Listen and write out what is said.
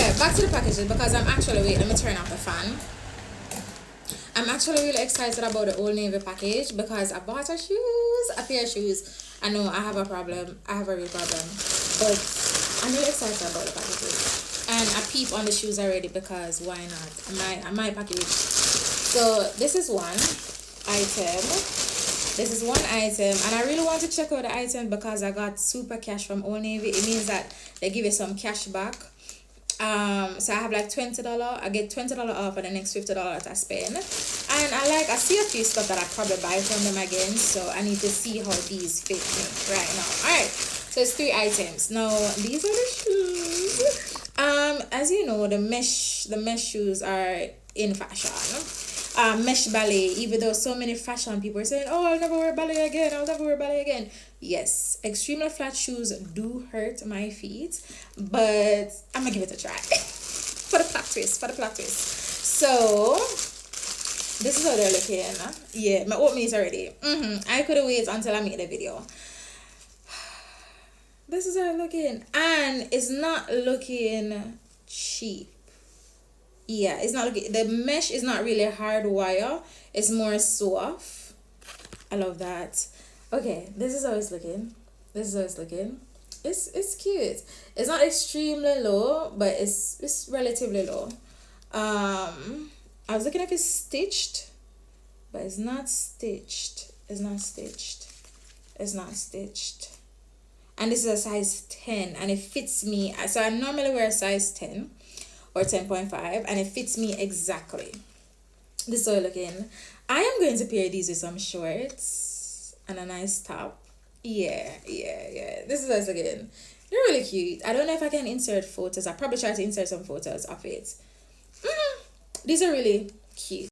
Okay, back to the packages because I'm actually, wait, let me turn off the fan. I'm actually really excited about the Old Navy package because I bought a pair of shoes. I know I have a problem. I have a real problem. But I'm really excited about the packages. And I peep on the shoes already because why not? I might package. So this is one item. This is one item. And I really want to check out the item because I got super cash from Old Navy. It means that they give you some cash back. So I have like $20. I get $20 off for the next $50 I spend. And I see a few stuff that I probably buy from them again. So I need to see how these fit me right now. Alright. So it's 3 items. Now these are the shoes. As you know, the mesh shoes are in fashion. Mesh ballet, even though so many fashion people are saying, oh, I'll never wear ballet again. Yes, extremely flat shoes do hurt my feet, but I'm gonna give it a try. for the plot twist. So this is how they're looking. Yeah, my oatmeal is already. I could have waited until I made the video. This is how it's looking, and it's not looking cheap. Yeah, it's not looking, the mesh is not really hard wire, it's more soft. I love that. Okay, this is how it's looking. It's cute. It's not extremely low, but it's relatively low. I was looking if it's stitched, but it's not stitched. And this is a size 10 and it fits me. So I normally wear a size 10 or 10.5 and it fits me exactly. This is how it's looking. I am going to pair these with some shorts and a nice top. Yeah. This is how it's looking. They're really cute. I don't know if I can insert photos. I'll probably try to insert some photos of it. These are really cute.